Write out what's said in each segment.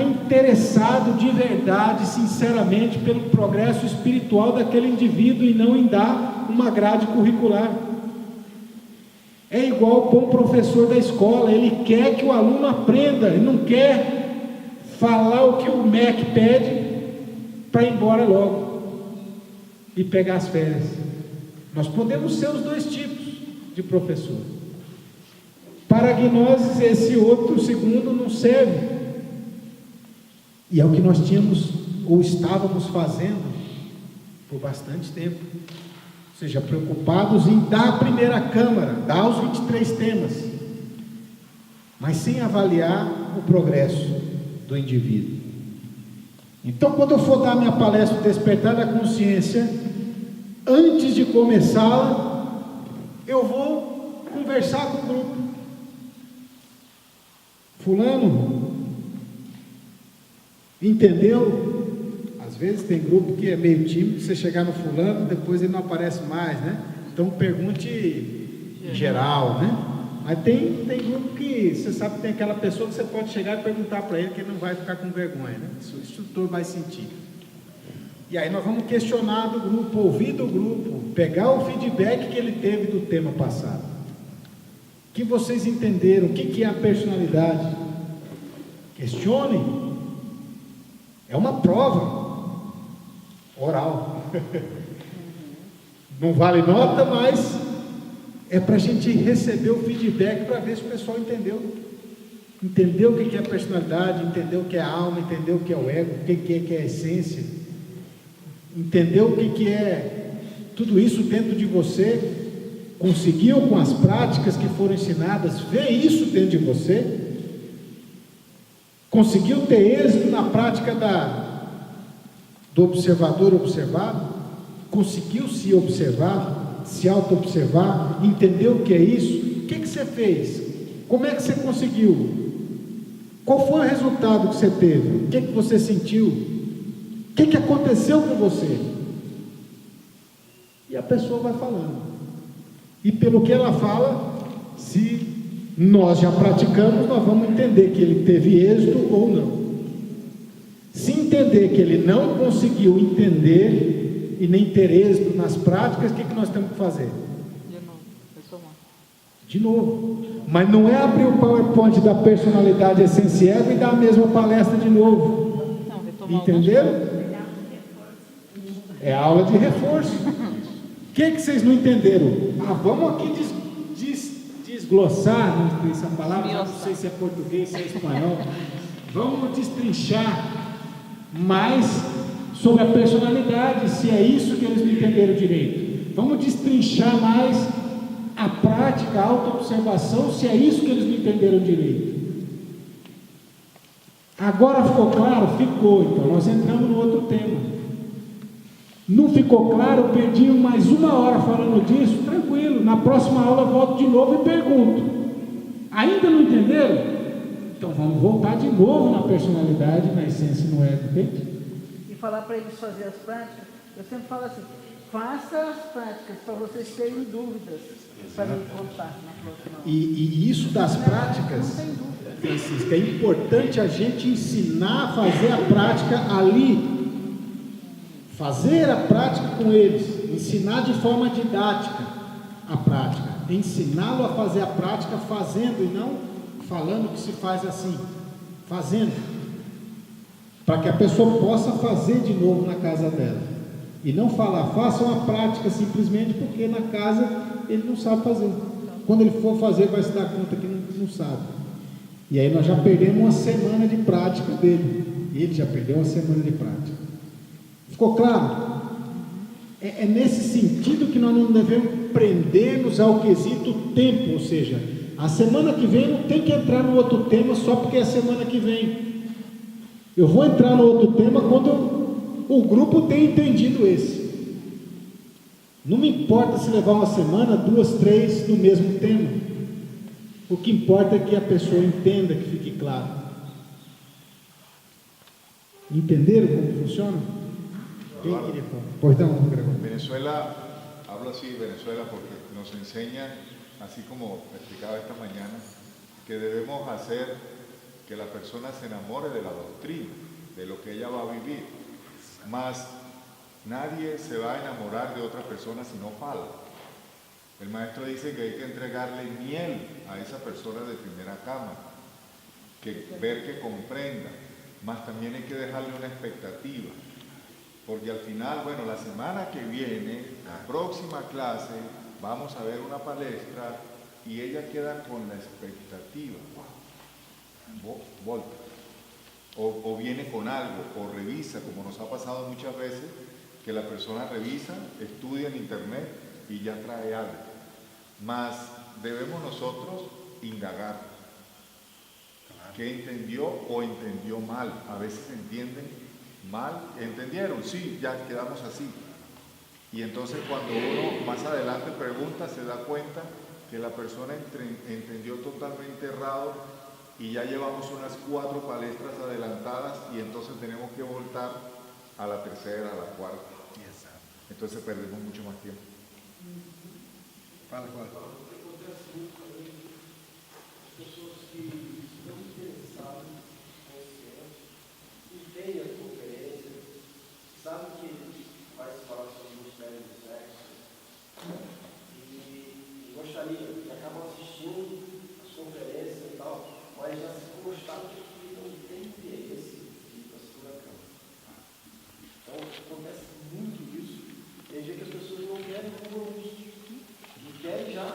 interessado de verdade, sinceramente, pelo progresso espiritual daquele indivíduo e não em dar uma grade curricular. É igual o bom professor da escola, ele quer que o aluno aprenda, ele não quer falar o que o MEC pede para ir embora logo e pegar as férias. Nós podemos ser os dois tipos de professor. Para gnoses, esse outro segundo não serve. E é o que nós tínhamos ou estávamos fazendo por bastante tempo. Ou seja, preocupados em dar a primeira câmara, dar os 23 temas, mas sem avaliar o progresso do indivíduo. Então, quando eu for dar minha palestra Despertar da Consciência, antes de começá-la, eu vou conversar com o grupo. Fulano, entendeu? Às vezes tem grupo que é meio tímido, você chegar no fulano, depois ele não aparece mais, né? Então pergunte em geral, né? Mas tem grupo que você sabe que tem aquela pessoa que você pode chegar e perguntar para ele, que ele não vai ficar com vergonha, né? O instrutor vai sentir. E aí nós vamos questionar do grupo, ouvir do grupo, pegar o feedback que ele teve do tema passado. O que vocês entenderam? O que é a personalidade? Questionem. É uma prova oral. Não vale nota, mas é para a gente receber o feedback para ver se o pessoal entendeu. Entendeu o que é a personalidade, entendeu o que é a alma, entendeu o que é o ego, o que é a essência. Entendeu o que é tudo isso dentro de você. Conseguiu com as práticas que foram ensinadas ver isso dentro de você. Conseguiu ter êxito na prática do observador observado? Conseguiu se observar, se auto-observar, entendeu o que é isso? O que você fez? Como é que você conseguiu? Qual foi o resultado que você teve? O que você sentiu? O que aconteceu com você? E a pessoa vai falando. E pelo que ela fala, se nós já praticamos, nós vamos entender que ele teve êxito ou não. Se entender que ele não conseguiu entender e nem ter êxito nas práticas, o que nós temos que fazer? De novo. Mas não é abrir o PowerPoint da personalidade essencial e dar a mesma palestra de novo. Entenderam? É aula de reforço. O que vocês não entenderam? Vamos aqui desglossar, não sei essa palavra, não sei se é português, se é espanhol. Vamos destrinchar mais sobre a personalidade, se é isso que eles não entenderam direito. Vamos destrinchar mais a prática, a auto-observação, se é isso que eles não entenderam direito. Agora ficou claro? Ficou. Então nós entramos no outro tema. Não ficou claro? Perdi mais 1 hora falando disso, tranquilo. Na próxima aula eu volto de novo e pergunto. Ainda não entenderam? Então vamos voltar de novo na personalidade, na essência e no ego, entende? E falar para eles fazer as práticas, eu sempre falo assim, faça as práticas para vocês terem dúvidas, para me contar na próxima aula. E isso das práticas, Francisca, é importante a gente ensinar a fazer a prática ali. Fazer a prática com eles, ensinar de forma didática a prática, ensiná-lo a fazer a prática fazendo e não falando que se faz assim, fazendo, para que a pessoa possa fazer de novo na casa dela, e não falar, faça uma prática simplesmente porque na casa ele não sabe fazer, quando ele for fazer vai se dar conta que não sabe, e aí nós já perdemos uma semana de prática dele, ele já perdeu uma semana de prática. Ficou claro? É nesse sentido que nós não devemos prender-nos ao quesito tempo, ou seja, a semana que vem não tem que entrar no outro tema só porque é a semana que vem. Eu vou entrar no outro tema quando o grupo tem entendido esse. Não me importa se levar uma semana, 2, 3 do mesmo tema. O que importa é que a pessoa entenda, que fique claro. Entenderam como funciona? Venezuela, hablo así de Venezuela porque nos enseña, así como explicaba esta mañana, que debemos hacer que la persona se enamore de la doctrina, de lo que ella va a vivir. Mas nadie se va a enamorar de otra persona si no fala. El maestro dice que hay que entregarle miel a esa persona de primera cámara, ver que comprenda, mas también hay que dejarle una expectativa, porque al final, bueno, la semana que viene, la próxima clase, vamos a ver una palestra y ella queda con la expectativa, volta, o viene con algo, o revisa, como nos ha pasado muchas veces, que la persona revisa, estudia en internet y ya trae algo. Mas debemos nosotros indagar qué entendió o entendió mal. A veces entienden mal, entendieron, sí, ya quedamos así. Y entonces cuando uno más adelante pregunta, se da cuenta que la persona entendió totalmente errado y ya llevamos unas 4 palestras adelantadas y entonces tenemos que voltar a la tercera, a la cuarta. Entonces perdemos mucho más tiempo. Fala. Acontece muito também as pessoas que estão interessadas no conhecimento, entendem as conferências, sabem que vai se falar sobre o mistério do sexo e gostariam, e acabam assistindo as conferências e tal, mas já se constatam que não tem interesse de ir para a segunda cama. Então acontece muito isso. Tem dia que as pessoas não querem compromisso. E querem já,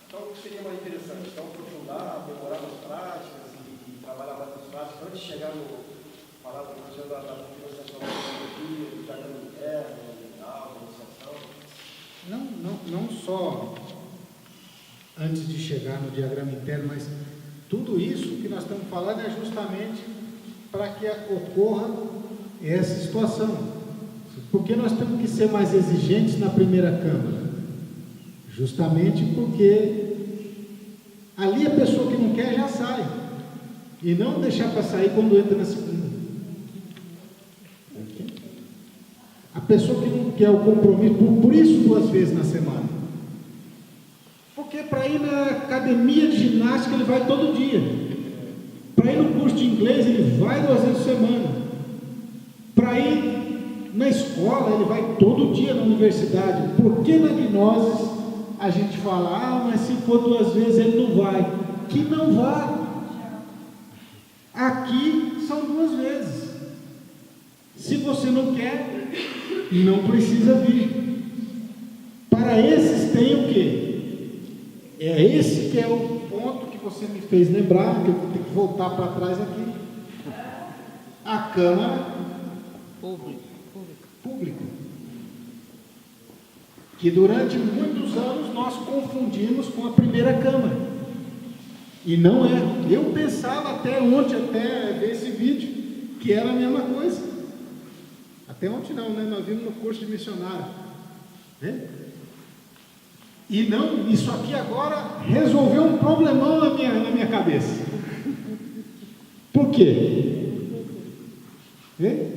então o que seria mais interessante? Então aprofundar, demorar nas práticas e trabalhar mais nas práticas, antes de chegar no falar da questão da configuração da tecnologia, do diagrama interno, mental, da iniciação. Não só antes de chegar no diagrama interno, mas tudo isso que nós estamos falando é justamente para que ocorra essa situação. Por que nós temos que ser mais exigentes na primeira câmara? Justamente porque ali a pessoa que não quer já sai. E não deixar para sair quando entra na segunda. A pessoa que não quer o compromisso, por isso 2 vezes na semana. Porque para ir na academia de ginástica ele vai todo dia. Para ir no curso de inglês ele vai 2 vezes por semana. Para ir na escola ele vai todo dia na universidade. Por que na gnose a gente fala, mas se for 2 vezes ele não vai? Que não vai. Aqui são 2 vezes. Se você não quer, não precisa vir. Para esses tem o quê? É esse que é o ponto que você me fez lembrar, que eu vou ter que voltar para trás aqui. A Câmara Pública. Que durante muitos anos nós confundimos com a primeira Câmara. E não é. Eu pensava até ontem, até ver esse vídeo, que era a mesma coisa. Até ontem não, né? Nós vimos no curso de missionário. Né? E não, isso aqui agora resolveu um problemão na minha cabeça. Por quê? Né?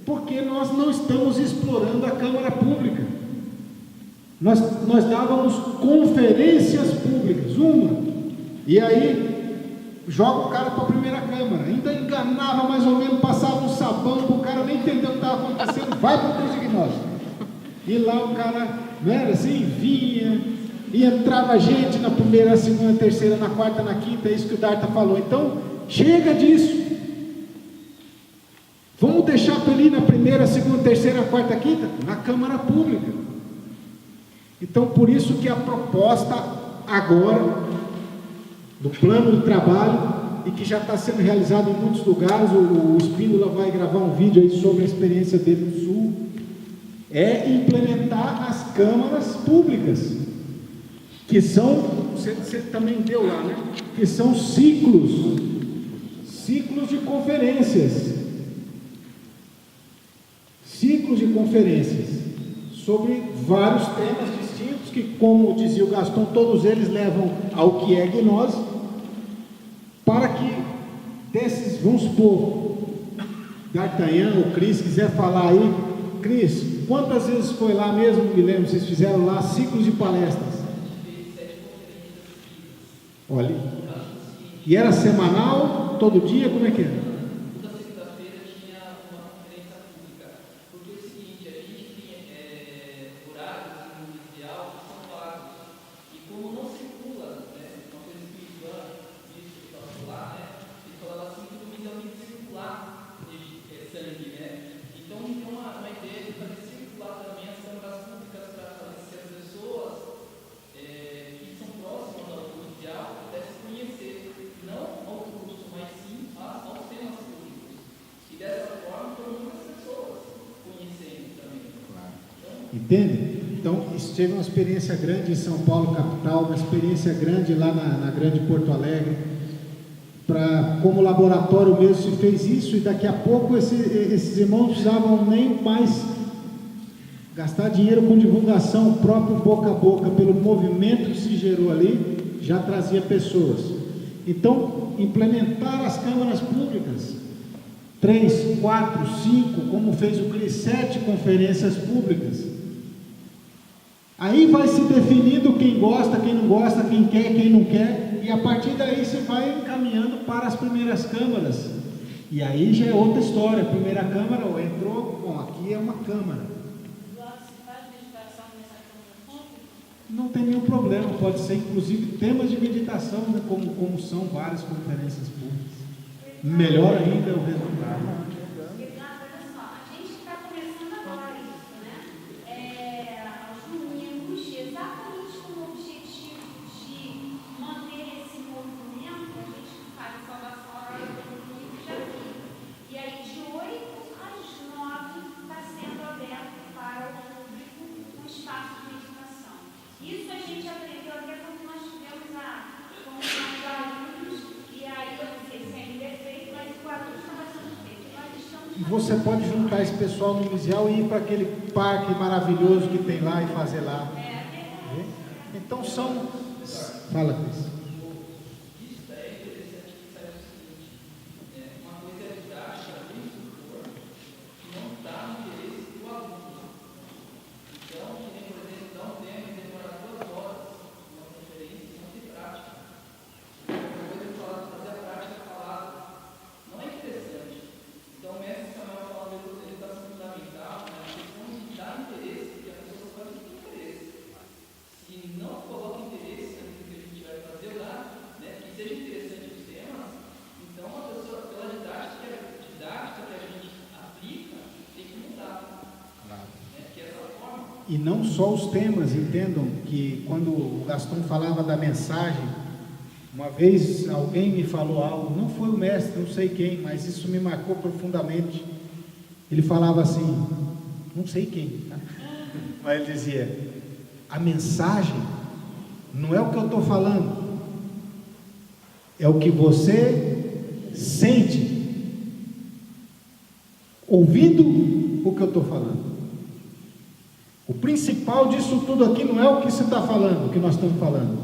Porque nós não estamos explorando a Câmara Pública. Nós dávamos conferências públicas, e aí joga o cara para a primeira Câmara, ainda enganava mais ou menos, passava um sabão para o cara nem entender o que estava acontecendo, vai para o curso de gnose. E lá o cara, não era assim, vinha, e entrava gente na primeira, segunda, terceira, na quarta, na quinta, é isso que o Darta falou. Então, chega disso. Vamos deixar para ele ir na primeira, segunda, terceira, quarta, quinta? Na Câmara Pública. Então, por isso que a proposta agora, do plano de trabalho, e que já está sendo realizado em muitos lugares, o Espíndola vai gravar um vídeo aí sobre a experiência dele no Sul, é implementar as câmaras públicas, que são, você também deu lá, né? Que são ciclos de conferências, sobre vários temas distintos, que, como dizia o Gaston, todos eles levam ao que é gnose, para que desses, vamos supor, D'Artagnan ou Cris quiser falar aí. Cris, quantas vezes foi lá mesmo, me lembro, vocês fizeram lá ciclos de palestras? Olha, E era semanal, todo dia, como é que era? Toda segunda-feira tinha uma conferência pública. Porque é o seguinte, a gente tem horários no inicial que são pagos. E como não circula, né, uma coisa que o Ivan disse que estava lá, né, ele falava assim que o domingo tem que circular sangue, né? Então tem uma ideia de fazer circular também as câmaras públicas para fazer que as pessoas que são próximas ao judicial pudessem conhecer, não ao curso, mas sim aos temas públicos. E dessa forma, foram muitas pessoas conhecendo também. Entende? Então, isso teve uma experiência grande em São Paulo, capital, uma experiência grande lá na grande Porto Alegre. Como laboratório mesmo se fez isso, e daqui a pouco esses irmãos não precisavam nem mais gastar dinheiro com divulgação, o próprio boca a boca, pelo movimento que se gerou ali, já trazia pessoas. Então, implementar as câmaras públicas, 3, 4, 5, como fez o CRI, 7 conferências públicas. Aí vai se definindo quem gosta, quem não gosta, quem quer, quem não quer, e a partir daí você vai encaminhando para as primeiras câmaras. E aí já é outra história. A primeira câmara entrou, bom, aqui é uma câmara. Não tem nenhum problema, pode ser inclusive temas de meditação, né, como são várias conferências públicas. Melhor ainda é o resultado. E você pode juntar esse pessoal no Misial e ir para aquele parque maravilhoso que tem lá e fazer lá. Então são... Fala, Cris. E não só os temas, entendam que quando o Gastão falava da mensagem, uma vez alguém me falou algo, não foi o mestre, não sei quem, mas isso me marcou profundamente. Ele falava assim, não sei quem, tá? Mas ele dizia, a mensagem não é o que eu estou falando, é o que você sente, ouvindo o que eu estou falando. O principal disso tudo aqui não é o que você está falando, o que nós estamos falando,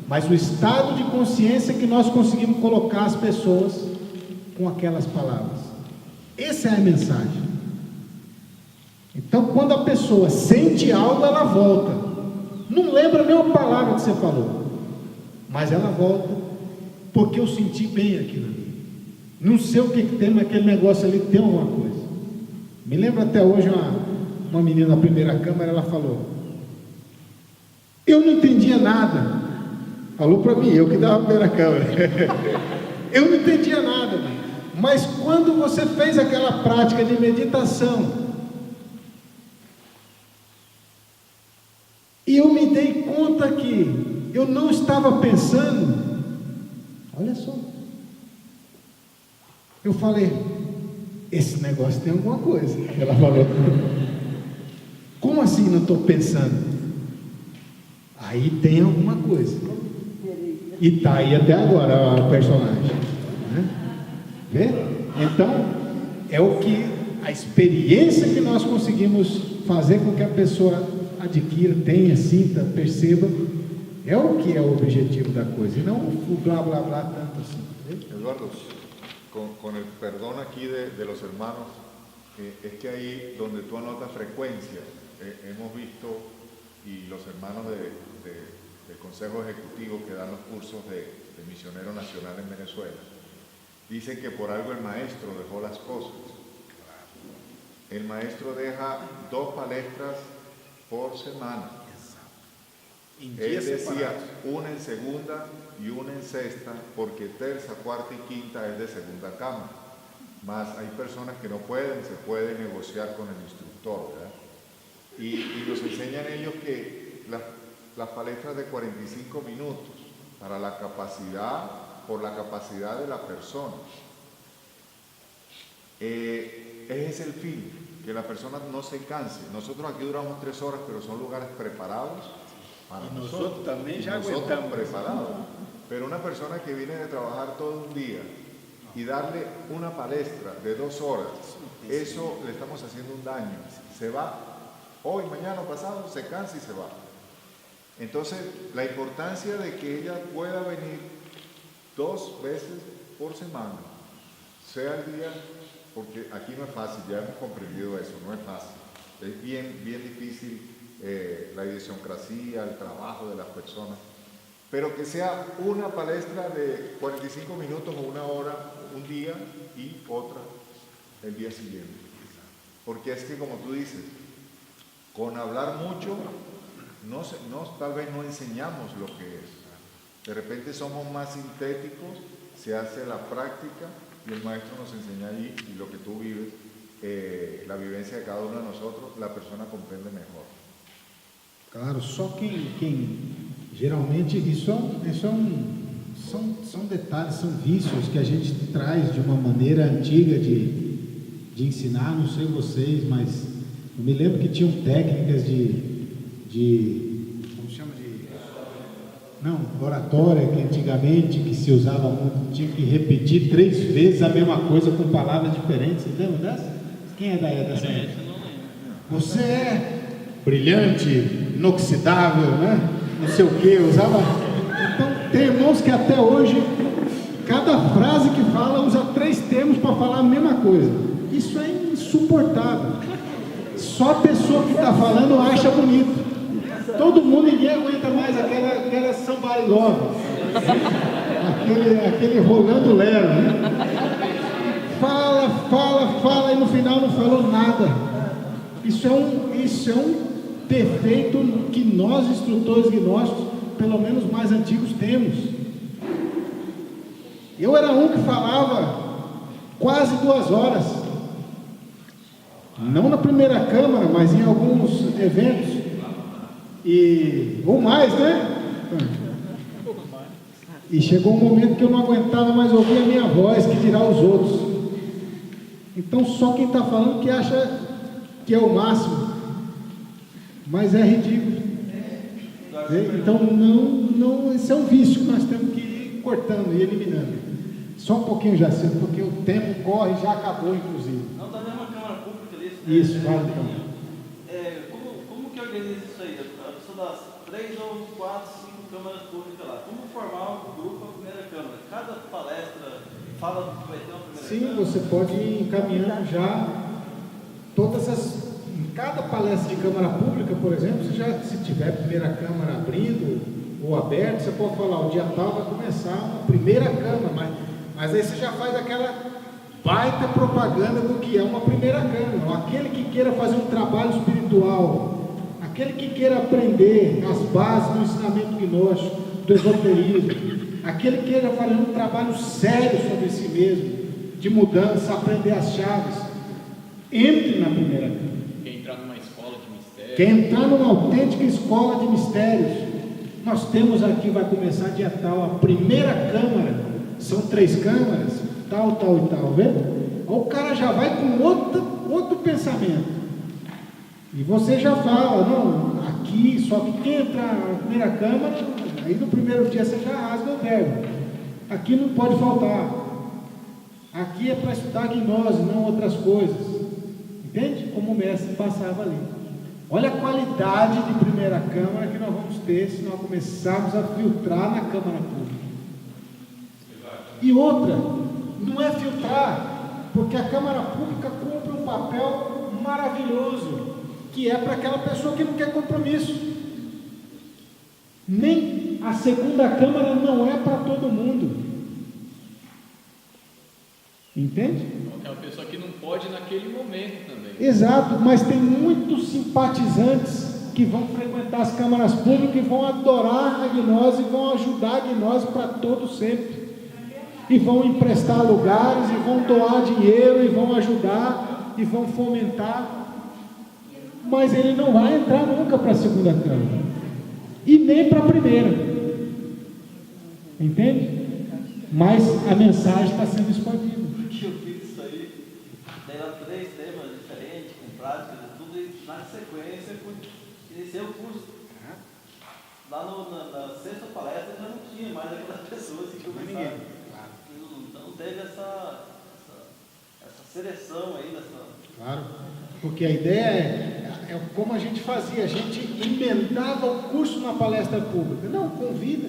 mas o estado de consciência que nós conseguimos colocar as pessoas com aquelas palavras. Essa é a mensagem. Então, quando a pessoa sente algo, ela volta. Não lembra nem uma palavra que você falou, mas ela volta, porque eu senti bem aquilo ali. Não sei o que tem, mas aquele negócio ali tem alguma coisa. Me lembro até hoje uma menina na primeira câmara, ela falou, eu não entendia nada. Falou para mim, eu que dava a primeira câmara. Eu não entendia nada, mas quando você fez aquela prática de meditação, e eu me dei conta que eu não estava pensando, olha só, eu falei, esse negócio tem alguma coisa. Ela falou, como assim não estou pensando? Aí tem alguma coisa. E está aí até agora o personagem, né? Vê? Então, é o que a experiência que nós conseguimos fazer com que a pessoa adquira, tenha, sinta, perceba, é o que é o objetivo da coisa, e não o blá blá blá tanto assim. Eduardo, con el perdón aquí de los hermanos, es que ahí donde tú anotas frecuencias, hemos visto, y los hermanos del Consejo Ejecutivo que dan los cursos de misionero nacional en Venezuela, dicen que por algo el maestro dejó las cosas. El maestro deja 2 palestras por semana. Él decía una en segunda y una en sexta, porque terza, cuarta y quinta es de segunda cámara. Más hay personas que no pueden, se puede negociar con el instructor, ¿verdad? Y nos enseñan ellos que las palestras de 45 minutos para la capacidad, por la capacidad de la persona. Ese es el fin, que la persona no se canse. Nosotros aquí duramos 3 horas, pero son lugares preparados para nosotros también ya nosotros aguantamos. preparados. Pero una persona que viene de trabajar todo un día y darle una palestra de 2 horas, eso le estamos haciendo un daño. Se va hoy, mañana, pasado, se cansa y se va. Entonces, la importancia de que ella pueda venir 2 veces por semana, sea el día, porque aquí no es fácil, ya hemos comprendido eso, no es fácil. Es bien difícil la idiosincrasia, el trabajo de las personas, pero que sea una palestra de 45 minutos o 1 hora, un día y otra el día siguiente. Porque es que, como tú dices, con hablar mucho, tal vez no enseñamos lo que es. De repente somos más sintéticos, se hace la práctica y el maestro nos enseña allí, y lo que tú vives, la vivencia de cada uno de nosotros, la persona comprende mejor. Claro, só quem geralmente, isso são detalhes, são vícios que a gente traz de uma maneira antiga de ensinar, não sei vocês, mas eu me lembro que tinham técnicas como chama oratória, que antigamente que se usava muito, tinha que repetir 3 vezes a mesma coisa com palavras diferentes. Vocês lembram dessa? Quem é dessa? Você é brilhante, inoxidável, né? Não sei o que, usava. Então, tem irmãos que até hoje, cada frase que fala, usa 3 termos para falar a mesma coisa. Isso é insuportável. Só a pessoa que está falando acha bonito. Todo mundo, ninguém aguenta mais aquela somebody love. Aquele rolando lero, né? Fala e no final não falou nada. Isso é um defeito que nós, instrutores gnósticos, pelo menos mais antigos, temos. Eu era um que falava quase 2 horas. Não na primeira câmara, mas em alguns eventos. Ou mais, né? E chegou um momento que eu não aguentava mais ouvir a minha voz, que dirá os outros. Então só quem está falando que acha que é o máximo, mas é ridículo. Então não, esse é um vício que nós temos que ir cortando e eliminando. Só um pouquinho, Jacinto, porque o tempo corre e já acabou, inclusive. Não, da mesma Câmara Pública ali. Isso, fala então. Como que organiza isso aí? A pessoa das 3 ou 4, 5 câmaras públicas lá. Como formar um grupo para a primeira Câmara? Cada palestra fala que vai ter uma primeira Sim, Câmara? você pode ir encaminhando já todas as... Em cada palestra de Câmara Pública, por exemplo, se tiver a primeira Câmara abrindo ou aberta, você pode falar, o dia tal vai começar uma primeira Câmara, mas aí você já faz aquela baita propaganda do que é uma primeira Câmara. Aquele que queira fazer um trabalho espiritual, aquele que queira aprender as bases do ensinamento gnóstico, do esoterismo, aquele que queira fazer um trabalho sério sobre si mesmo, de mudança, aprender as chaves, entre na primeira Câmara. Quem entrar numa escola de mistérios. Quem entrar numa autêntica escola de mistérios, nós temos aqui, vai começar dia tal, a primeira Câmara, são 3 câmaras, tal e tal, vendo? O cara já vai com outro pensamento, e você já fala, não, aqui, só que quem entrar na primeira Câmara, aí no primeiro dia você já rasga o verbo, aqui não pode faltar, aqui é para estudar gnose, não outras coisas. Entende? Como o mestre passava ali. Olha a qualidade de primeira Câmara que nós vamos ter se nós começarmos a filtrar na Câmara Pública. E outra, não é filtrar, porque a Câmara Pública cumpre um papel maravilhoso, que é para aquela pessoa que não quer compromisso. Nem a segunda câmara não é para todo mundo. Entende? É uma pessoa que não pode naquele momento também. Exato, mas tem muitos simpatizantes que vão frequentar as câmaras públicas e vão adorar a gnose, e vão ajudar a gnose para todo sempre. E vão emprestar lugares, e vão doar dinheiro, e vão ajudar, e vão fomentar. Mas ele não vai entrar nunca para a segunda câmara. E nem para a primeira. Entende? Mas a mensagem está sendo expandida. Que eu fiz isso aí, daí lá 3 temas diferentes, com práticas e tudo, e na sequência iniciei o curso. Lá na 6ª palestra já não tinha mais aquelas pessoas que começaram. Então teve essa seleção aí dessa. Claro, porque a ideia é como a gente fazia, a gente emendava o curso na palestra pública. Não, convida.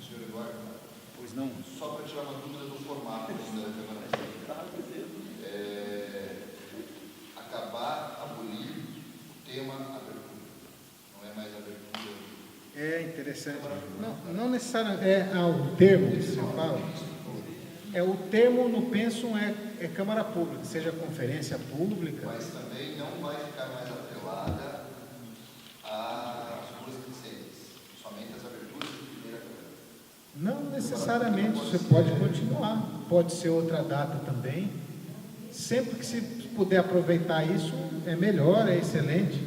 Senhor Eduardo, Pois não. só para tirar uma dúvida do formato da Câmara acabar, abolir o tema abertura. Não é mais abertura. É interessante. Não necessariamente o termo que você fala. O termo no pensum é Câmara Pública, seja conferência pública. Mas também não vai ficar mais atrelada às ruas crescentes, somente as aberturas de primeira câmara. Não necessariamente, você pode continuar, pode ser outra data também. Sempre que se puder aproveitar isso, é melhor, é excelente.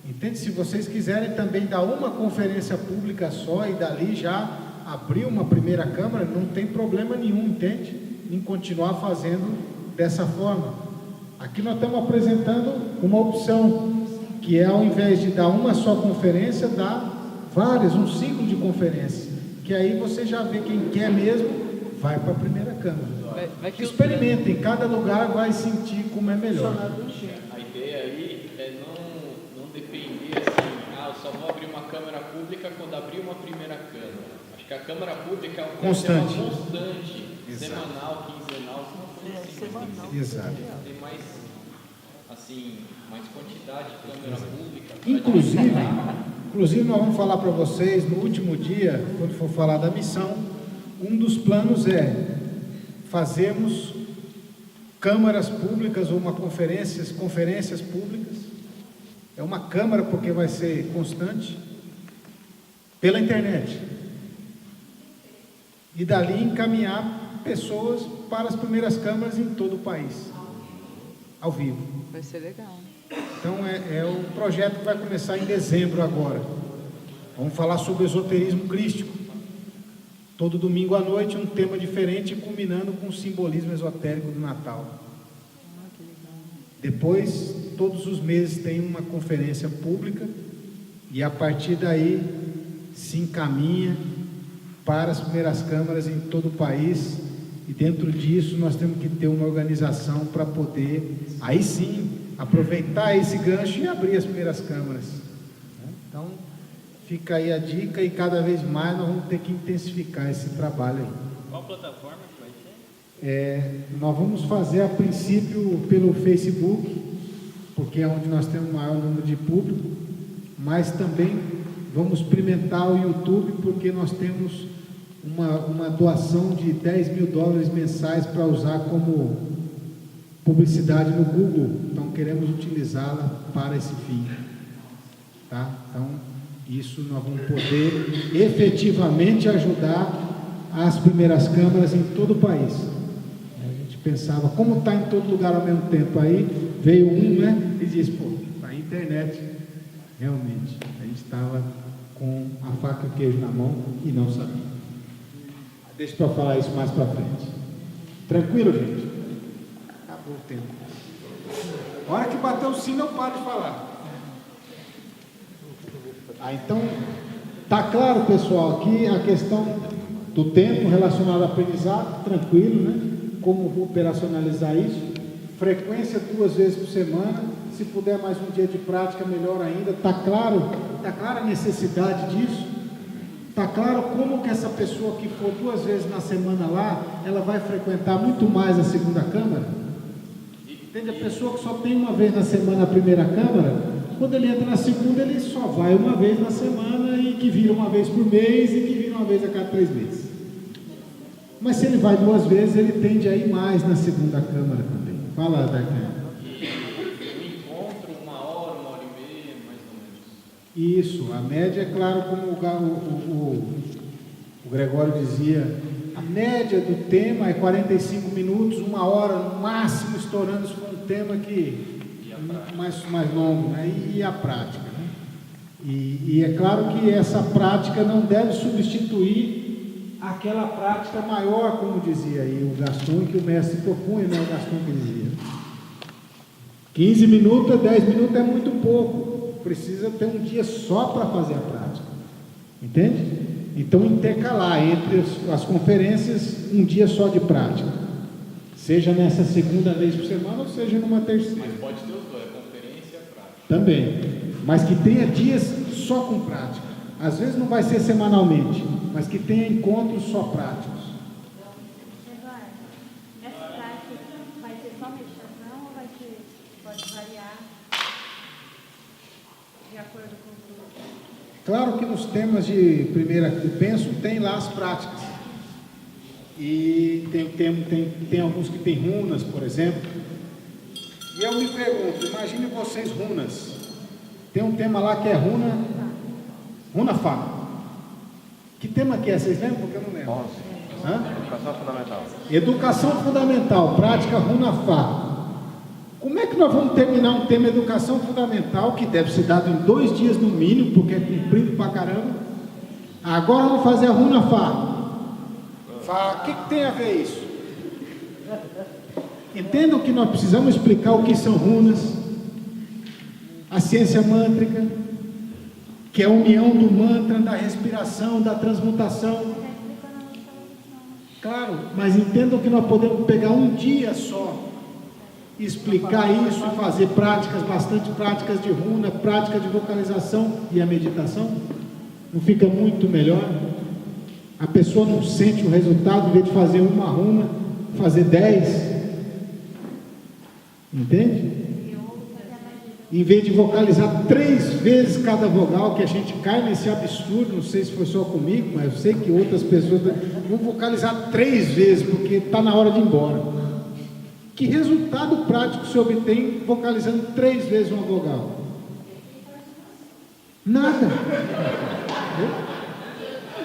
Entende? Se vocês quiserem também dar uma conferência pública só e dali já abrir uma primeira câmara, não tem problema nenhum, entende? Em continuar fazendo dessa forma. Aqui nós estamos apresentando uma opção, que é ao invés de dar uma só conferência, dar várias, um ciclo de conferências, que aí você já vê quem quer mesmo, vai para a primeira câmara. Experimentem, cada lugar vai sentir como é melhor. A ideia aí é não depender assim, eu só vou abrir uma câmara pública quando abrir uma primeira câmara. Acho que a câmara pública é um constante, semanal, quinzenal, se não for assim, semanal. Exato. Tem mais quantidade de câmara pública. Inclusive nós vamos falar para vocês, no último dia, quando for falar da missão, um dos planos é fazermos câmaras públicas ou conferências públicas. É uma câmara porque vai ser constante, pela internet. E dali encaminhar pessoas para as primeiras câmaras em todo o país, ao vivo. Vai ser legal. Então é um projeto que vai começar em dezembro agora. Vamos falar sobre esoterismo crístico. Todo domingo à noite um tema diferente, culminando com o simbolismo esotérico do Natal. Depois, todos os meses tem uma conferência pública e a partir daí se encaminha para as primeiras câmaras em todo o país, e dentro disso nós temos que ter uma organização para poder, aí sim, aproveitar esse gancho e abrir as primeiras câmaras. Então, fica aí a dica, e cada vez mais nós vamos ter que intensificar esse trabalho aí. Qual plataforma que vai ser? Nós vamos fazer a princípio pelo Facebook, porque é onde nós temos o maior número de público, mas também vamos experimentar o YouTube, porque nós temos uma doação de $10 mil mensais para usar como publicidade no Google. Então queremos utilizá-la para esse fim, tá? Então isso nós vamos poder efetivamente ajudar as primeiras câmaras em todo o país. A gente pensava, como está em todo lugar ao mesmo tempo, aí veio né, e disse, a internet, realmente, a gente estava com a faca e o queijo na mão e não sabia. Deixa para falar isso mais para frente. Tranquilo, gente? Acabou o tempo. A hora que bater o sino eu paro de falar. Então, tá claro, pessoal, aqui a questão do tempo relacionado ao aprendizado, tranquilo, né? Como operacionalizar isso? Frequência 2 vezes por semana, se puder mais um dia de prática, melhor ainda. Tá claro? Tá clara a necessidade disso? Tá claro como que essa pessoa que for 2 vezes na semana lá, ela vai frequentar muito mais a segunda câmara? Entende? A pessoa que só tem 1 vez na semana a primeira câmara, Quando ele entra na segunda, ele só vai uma vez na semana e que vira uma vez por mês e que vira uma vez a cada 3 meses. Mas se ele vai 2 vezes, ele tende a ir mais na segunda câmara também. Fala, Darcan. E o encontro, 1 hora, 1 hora e meia, mais ou menos. Isso, a média, é claro, como o Gregório dizia, a média do tema é 45 minutos, 1 hora, no máximo, estourando se for um tema que mais longo, né? E a prática, né? E é claro que essa prática não deve substituir aquela prática maior, como dizia aí o Gaston, que o mestre propunha, né? O Gaston que dizia. 15 minutos, 10 minutos é muito pouco. Precisa ter um dia só para fazer a prática. Entende? Então, intercalar entre as conferências, um dia só de prática. Seja nessa segunda vez por semana, ou seja numa terceira. Mas pode ter os dois, conferência e prática. Também. Mas que tenha dias só com prática. Às vezes não vai ser semanalmente, mas que tenha encontros só práticos. Eduardo, essa prática vai ser só meditação ou pode variar de acordo com o grupo? Claro que nos temas de primeira que penso tem lá as práticas. E tem alguns que tem runas, por exemplo. E eu me pergunto, imagine vocês runas. Tem um tema lá que é runa Fá. Que tema que é? Vocês lembram? Porque eu não lembro. Educação fundamental. Educação fundamental, prática runa Fá. Como é que nós vamos terminar um tema educação fundamental, que deve ser dado em 2 dias no mínimo, porque é cumprido pra caramba? Agora vamos fazer a runa Fá. Fá, o que tem a ver isso? Entendam que nós precisamos explicar o que são runas, a ciência mântrica, que é a união do mantra, da respiração, da transmutação. Claro, mas entendam que nós podemos pegar um dia só, explicar isso e fazer práticas, bastante práticas de runa, prática de vocalização e a meditação. Não fica muito melhor? A pessoa não sente o resultado, em vez de fazer uma runa, fazer 10. Entende? Em vez de vocalizar 3 vezes cada vogal, que a gente cai nesse absurdo, não sei se foi só comigo, mas eu sei que outras pessoas vão vocalizar 3 vezes, porque está na hora de ir embora. Que resultado prático se obtém vocalizando 3 vezes uma vogal? Nada.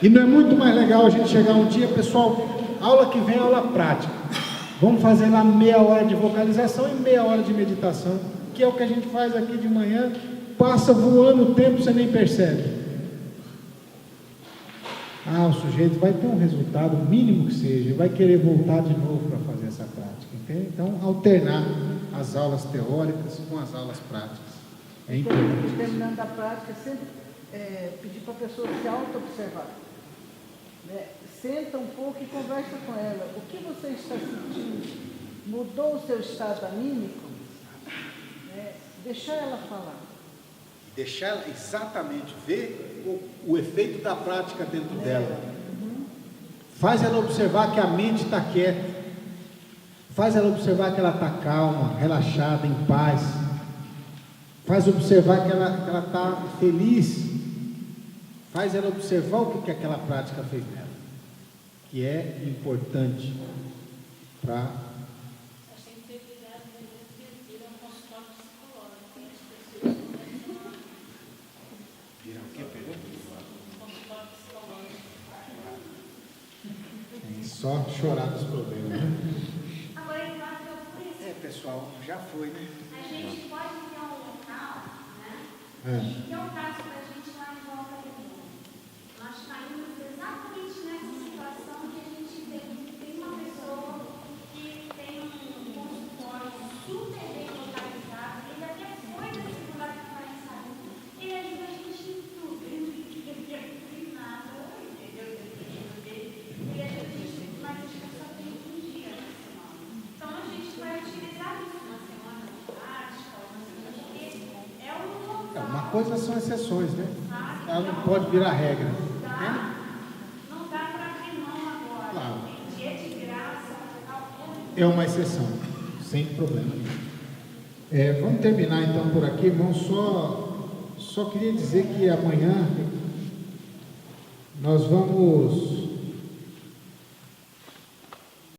E não é muito mais legal a gente chegar um dia, pessoal, aula que vem é aula prática. Vamos fazer lá meia hora de vocalização e meia hora de meditação, que é o que a gente faz aqui de manhã, passa voando o tempo, você nem percebe. O sujeito vai ter um resultado, mínimo que seja, vai querer voltar de novo para fazer essa prática, entende? Então, alternar as aulas teóricas com as aulas práticas é importante. Terminando a prática, sempre pedir para a pessoa se auto-observar. Né? Senta um pouco e conversa com ela. O que você está sentindo? Mudou o seu estado anímico? Deixar ela falar. Deixar ela exatamente ver o efeito da prática dentro dela. Faz ela observar que a mente está quieta. Faz ela observar que ela está calma, relaxada, em paz. Faz observar que ela está feliz. Faz ela observar o que aquela prática fez nela, que é importante para... Só chorar dos problemas, né? Agora, Eduardo, eu fui isso. Pessoal, já foi, né? A gente pode criar um local, né? E é um caso para a gente lá em Volta Redonda. Nós caímos exatamente nessa situação que a gente tem uma pessoa que tem um consultório super bem localizado. Ele até foi da segunda que sabe? Ele ajuda a gente em tudo. Ele não tem nada, entendeu? Ele ajuda a gente, mas a gente só tem um dia na semana. Então a gente vai utilizar isso na semana de prática, porque é um local. Uma coisa são exceções, né? Ela não pode virar regra. Não dá para abrir mão agora. Claro. Dia de graça, É uma exceção, sem problema nenhum. Vamos terminar então por aqui, irmão. Só queria dizer que amanhã nós vamos